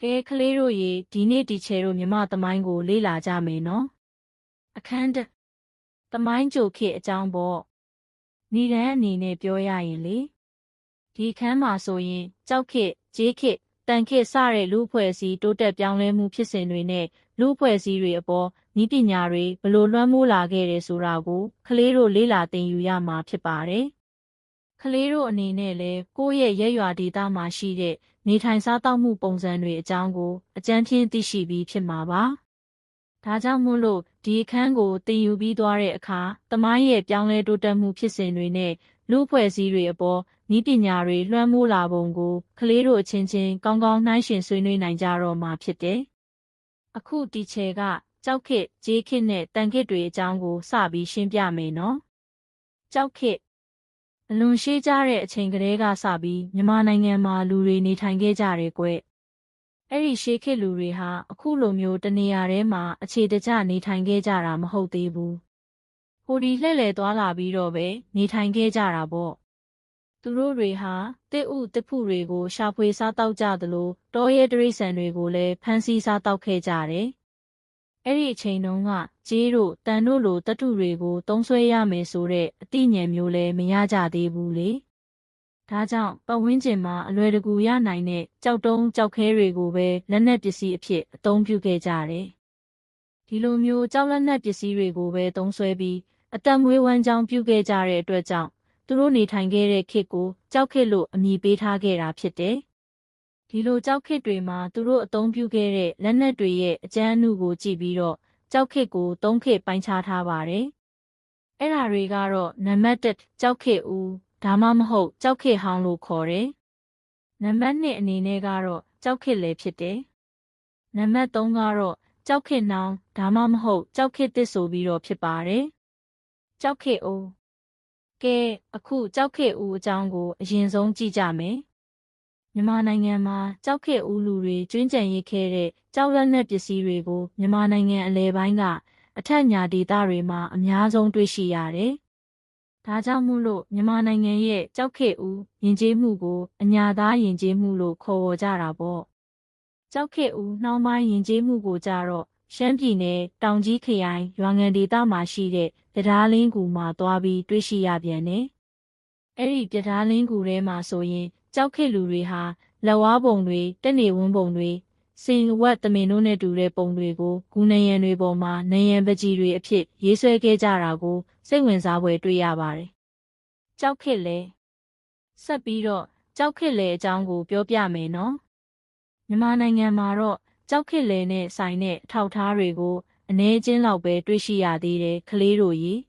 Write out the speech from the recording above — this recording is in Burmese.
ကဲကလေးတို့ရေဒီနေ့ဒီချေတို့မြမသမိုင်းကိုလေ့လာကြမယ်နော်အခန်းတစ်သမိုင်းကြိုခေတ်အကြောင်းပေါ့ဏိဒန်းအနေနဲ့ပြောရရင်လေဒီအခန်းမှာဆိုရင်ကြောက်ခေတ်ကြေးခေတ်တန်ခေတ်စတဲ့လူအဖွဲ့အစည်းတိုးတက်ပြောင်းလဲမှုဖြစ်စဉ်တွေနဲ့လူအဖွဲ့အစည်းတွေအပေါ်နည်းပညာတွေဘလို့လွှမ်းမိုးလာခဲ့တယ်ဆိုတာကိုကလေးတို့လေ့လာသင်ယူရမှာဖြစ်ပါတယ်ကလေးတို့အနေနဲ့လည်းကိုယ့်ရဲ့ရက်ရွာဒေသမှာရှိတဲ့နေထိုင်စားသောက်မှုပုံစံတွေအကြောင်းကိုအကြမ်းဖျင်းသိရှိပြီးဖြစ်မှာပါ။ဒါကြောင့်မို့လို့ဒီအခန်းကိုသင်ယူပြီးသွားတဲ့အခါသမိုင်းရဲ့ပြောင်းလဲတိုးတက်မှုဖြစ်စဉ်တွေနဲ့လူအဖွဲ့အစည်းတွေအပေါ်နည်းပညာတွေလွှမ်းမိုးလာပုံကိုကလေးတို့အချင်းချင်းကောင်းကောင်းနှိုင်းယှဉ်ဆွေးနွေးနိုင်ကြတော့မှာဖြစ်တယ်။အခုဒီချေကကြောက်ခေတ်ကြေးခေတ်နဲ့တန်ခေတ်တွေအကြောင်းကိုစပြီးရှင်းပြမယ်နော်။ကြောက်ခေတ်အလွန်ရှေးကြတဲ့အချိန်ကတည်းကစပြီးမြန်မာနိုင်ငံမှာလူတွေနေထိုင်ခဲ့ကြတယ်ကွ။အဲ့ဒီရှေးခေတ်လူတွေဟာအခုလိုမျိုးတနေရာထဲမှာအခြေတကျနေထိုင်ခဲ့ကြတာမဟုတ်သေးဘူး။ဟိုဒီလှည့်လည်သွားလာပြီးတော့ပဲနေထိုင်ခဲ့ကြတာပေါ့။သူတို့တွေဟာတစ်ဥတစ်ဖုတွေကိုရှာဖွေစားတောက်ကြသလိုတောရဲတိရစ္ဆာန်တွေကိုလည်းဖမ်းဆီးစားတောက်ခဲ့ကြတယ်။အဲ့ဒီအချိန်တုန်းကကြေးတို့တန်တို့လိုတတုတွေကိုသုံးဆွဲရမယ်ဆိုတဲ့အသိဉာဏ်မျိုးလည်းမရကြသေးဘူးလေ။ဒါကြောင့်ပတ်ဝန်းကျင်မှာအလွယ်တကူရနိုင်တဲ့ကြောက်တုံးကြောက်ခဲတွေကိုပဲလက်နက်ပစ္စည်းအဖြစ်အသုံးပြုခဲ့ကြတယ်။ဒီလိုမျိုးကြောက်လက်နက်ပစ္စည်းတွေကိုပဲသုံးဆွဲပြီးအသက်မွေးဝမ်းကြောင်းပြုခဲ့ကြတဲ့အတွက်ကြောင့်သူတို့နေထိုင်ခဲ့တဲ့ခေတ်ကိုကြောက်ခေတ်လို့အမည်ပေးထားခဲ့တာဖြစ်တယ်။ဒီလိုကြောက်ခေတ်တွေမှာသူတို့အသုံးပြုခဲ့တဲ့လက်နက်တွေရဲ့အကျန်းအနုကိုကြည့်ပြီးတော့ကြောက်ခေတ်ကိုသုံးခေတ်ပိုင်းခြားထားပါတယ်။အဲ့ဒါတွေကတော့နံပါတ်1ကြောက်ခေတ်ဦးဒါမှမဟုတ်ကြောက်ခေတ်ဟောင်းလို့ခေါ်တယ်။နံပါတ်2အနေနဲ့ကတော့ကြောက်ခေတ်လည်းဖြစ်တယ်။နံပါတ်3ကတော့ကြောက်ခေတ်နှောင်းဒါမှမဟုတ်ကြောက်ခေတ်သစ်ဆိုပြီးတော့ဖြစ်ပါတယ်။ကြောက်ခေတ်ဦးကဲအခုကြောက်ခေတ်ဦးအကြောင်းကိုအရင်ဆုံးကြည့်ကြမယ်။မြန်မာနိုင်ငံမှာကြောက်ခေတ်ဦးလူတွေကျွင်းကျန်ရစ်ခဲ့တဲ့ကြောက်လက်နက်ပစ္စည်းတွေကိုမြန်မာနိုင်ငံအလယ်ပိုင်းကအထက်ညာဒေသတွေမှာအများဆုံးတွေ့ရှိရတယ်။ဒါကြောင့်မို့လို့မြန်မာနိုင်ငံရဲ့ကြောက်ခေတ်ဦးယဉ်ကျေးမှုကိုအညာသားယဉ်ကျေးမှုလို့ခေါ်ဝေါ်ကြတာပေါ့။ကြောက်ခေတ်ဦးနှောင်းပိုင်းယဉ်ကျေးမှုကိုကြတော့ရှမ်းပြည်နယ်တောင်ကြီးခရိုင်ရွာငံဒေသမှာရှိတဲ့ပြဒါးလင်းကူမှာသွားပြီးတွေ့ရှိရပြန်တယ်။အဲ့ဒီပြဒါးလင်းကူထဲမှာဆိုရင်ကြောက်ခေတ်လူတွေဟာလက်ဝါးပုံတွေတက်နေဝန်းပုံတွေစင်ဝက်သမင်တို့နဲ့တူတဲ့ပုံတွေကိုဂူနယံတွေပေါ်မှာနယံပကြီးတွေအဖြစ်ရေးဆွဲခဲ့ကြတာကိုစိတ်ဝင်စားဖွယ်တွေ့ရပါတယ်။ကြောက်ခေတ်လဲဆက်ပြီးတော့ကြောက်ခေတ်လဲအကြောင်းကိုပြောပြမယ်နော်။မြန်မာနိုင်ငံမှာတော့ကြောက်ခေတ်လဲနဲ့ဆိုင်တဲ့အထောက်အထားတွေကိုအနည်းချင်းလောက်ပဲတွေ့ရှိရသေးတယ်ကလေးတို့ကြီး